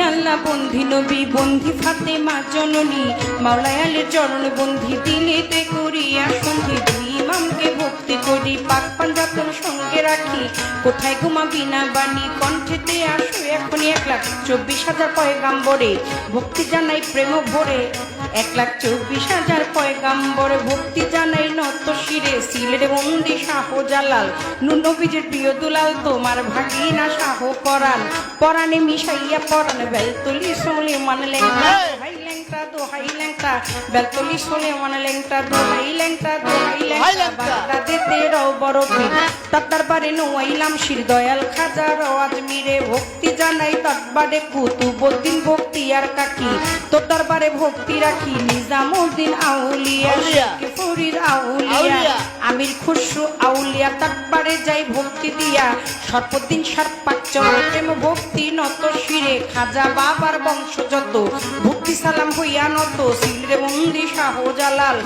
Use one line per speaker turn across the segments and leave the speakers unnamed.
আল্লাহ বন্ধি নবী বন্ধি ফাতেমা জননী মাওলায় আলীর চরণ বন্ধি দিলেতে করিয়া সন্ধি দুই ইমামকে ভক্তি করি পাক পাঞ্জাতন সঙ্গে রাখি কোথায় ঘুমাবি না বাণী কণ্ঠেতে আসো এখনই 1,24,000 পয়গাম্বরে ভক্তি জানাই প্রেম ভরে 1,24,000 পয়গাম্বরে ভক্তি জানাই নত শিরে সিলের বন্দি শাহ জালাল নবীজির প্রিয় দুলাল তোমার ভাগিনা শাহ পরাণ পরাণে মিশাইয়া পরাণ বেলতলি সোলে মান লেংটা হাই লেংটা দোহাই লেংটা বেলতলি সোলে মান লেংটা দোহাই লেংটা দোহাই লেংটা বাগদাদেতে রও বড় পীর তার দরবারে নোয়াইলাম শির দয়াল খাজা আজমিরে ভক্তি জানাই দরবারে কুতুবউদ্দিন ভক্তি আর কাকি তোর দরবারে ভক্তি রাখি নিজামউদ্দিন আউলিয়া ফরিদ আউলিয়া আমির খুশরু আউলিয়া দরবারে যাই ভক্তি দিয়া সর্বদিন সর্পাক প্রেম ভক্তি নত শিরে খাজা বাবার বংশ যত ভক্তি সালাম হইয়া নত সিলের বন্দি শাহ জালাল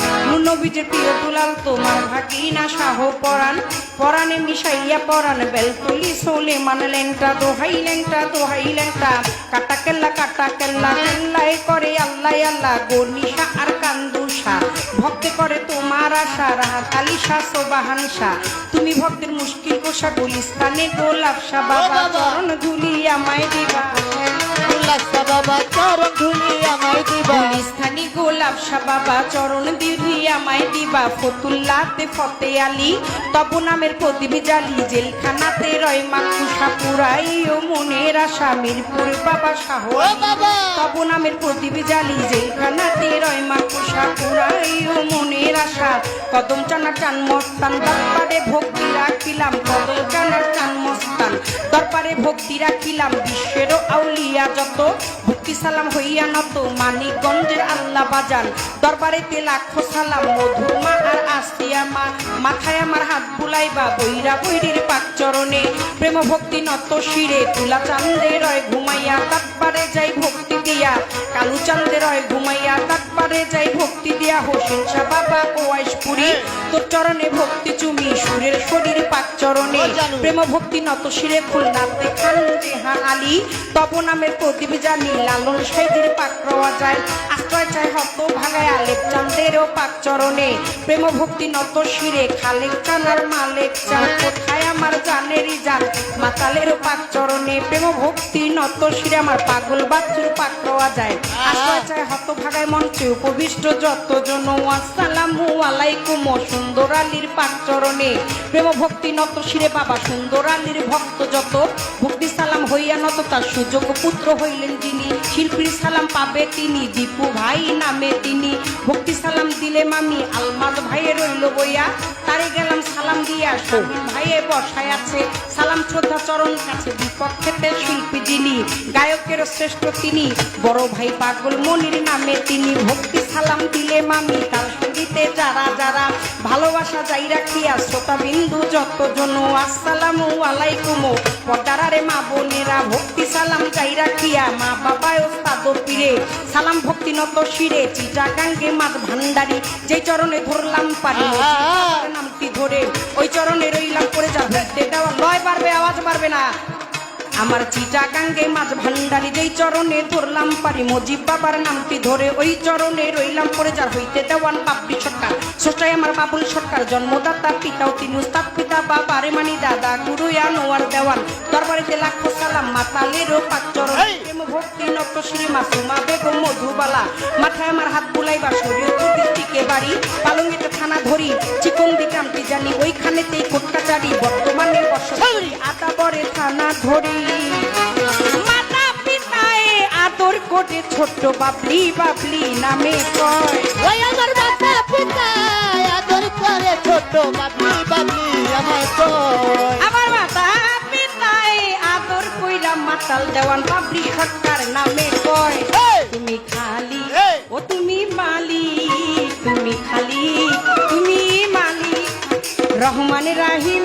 নবীজির প্রিয় দুলাল তোমার ভাগিনা শাহ পরাণ পরাণে মিশাইয়া পরাণ বেলতলি সোলে মান লেংটা দোহাই লেংটা কাটা কেল্লা কেল্লায় করে আল্লাহ আল্লাহ গনিশা আর কান্দুষা ভক্তে করে তোমার আশা রাহাত আলী শাহ সোবাহান শাহ তুমি ভক্তের মুশকিল কোষা গুলিস্তানে গোলাপ শাহ বাবা চরণ ধুলি আমায় দিবা
বাবা চরণ ধুলি আমায় দিবা
গুলিস্তানি গোলাপ শাহ বাবা চরণ ধুলি আমায় দিবা ফতুল্লাতে ফতে আলী তব নামের প্রদীপ জালি জেলখানাতে রয় মাকুষা পুরাই ও মনের আশা মিরপুর বাবা শাহ তব নামের প্রদীপ জালি জেলখানাতে রয় মাকুষা পুরাই ও মনের আশা কদম চানা চান মস্তান দরবারে ভক্তি রাখিলাম কদম চানার চান মস্তান দরবারে ভক্তি রাখিলাম বিশ্বেরও আউলিয়া যত ভক্তি সালাম হইয়া নত মানিকগঞ্জের আল্লাহ বাজান দরবারেতে লাখো সালাম মধুমা আর আসিয়া মা মাথায় আমার হাত বুলাইবা বৈরা বৈরির পাক চরণে প্রেম ভক্তি নত শিরে তুলা চান্দে রয় ঘুমাইয়া দরবারে যাই ভক্তি দিয়া কালু চান্দে রয় ঘুমাইয়া দরবারে যাই ভক্তি দিয়া হোসেন শাহ বাবা কোয়াইশপুরি তোর চরণে ভক্তি চুমি সুরের শরীর পাক চরণে প্রেম ভক্তি নত শিরে খুলনাতে খান জেহান আলী তব নামের প্রদীপ জানি লালন সাইদের পাক রওয়া যায় আশ্রয় চাই হত ভাগায় আলেপ চান্দেরও পাক চরণে প্রেম ভক্তি নত শিরে খালেক চানার মালেক চান কোথায় আমার জানেরই জান মাতালেরও পাক চরণে প্রেম ভক্তি নত শিরে আমার পাগল বাচ্চুর পাক রওয়া যায় আশ্রয় চাই হত ভাগায় মঞ্চে উপবিষ্ট যতজন আসসালামু আলাইকুম সুন্দর আলীর পাক চরণে প্রেম ভক্তি নত শিরে বাবা সুন্দর আলীর ভক্ত যত ভক্তি সালাম হইয়া নত তার সুযোগ পুত্র হইলেন যিনি শিল্পীর সালাম পাবে তিনি দীপু ভাই নামে তিনি ভক্তি সালাম দিলে মামি আলমাদ ভাইয়ে রইল বইয়া তারে গেলাম সালাম দিয়া শহীদ ভাইয়ে বসায় আছে সালাম শ্রদ্ধা চরণ কাছে বিপক্ষেতে শিল্পী যিনি গায়কের শ্রেষ্ঠ তিনি বড় ভাই পাগল মনির নামে তিনি ভক্তি সালাম দিলে মামি তার সঙ্গীতে যারা ভালোবাসা যাই রাখিয়া শ্রোতা বিন্দু যতজন আসসালামু আলাইকুম পর্দারে মা বোনেরা ভক্তি সালাম যাই রাখিয়া মা বাবায় ওস্তাদ পীরে সালাম ভক্তি নত শিরে চিটাগাঙ্গে মাছ ভান্ডারি যে চরণে ধরলাম পারি নামটি ধরে ওই চরণে রইলাম পড়ে যা হইতে দেওয়া লয় বাড়বে আওয়াজ বাড়বে না আমার চিটাগাঙ্গে মাছ ভান্ডারি যেই চরণে ধরলাম পারি মজিব বাবার নামটি ধরে ওই চরণে রইলাম পড়ে যার হইতে দেওয়ান বাপরি সরকার ষষ্ঠায় আমার বাবুল সরকার জন্মদাতা পিতাও তিনি উস্তাদ পিতা বাবারে মানি দাদা গুরু আনোয়ার দেওয়ান দরবারেতে লাখো সালাম মাতালেরও পাক চরণ প্রেম ভক্তি নত শ্রী মাসুমা বেগম মধুবালা মাথায় আমার হাত বুলাইবা শরীয়তুর দিকে বাড়ি পালঙ্গিতে থানা ধরি চিকন দিকামটি জানি ওইখানেতেই কোটকাচারি বর্তমানে বসবাস আতাবরে থানা ধরি মাতা পিতায় আদর করে ছোট্ট বাবলি নামে কয়
ওই আমার মাতা পিতায় আদর করে ছোট বাবলি আমায় কয়
আমার মাতা পিতায় আদর কইরা মাতাল দেওয়ান বাবলি সরকার নামে কয় তুমি খালি ও তুমি মালিক তুমি খালি তুমি মালিক রহমান রাহিম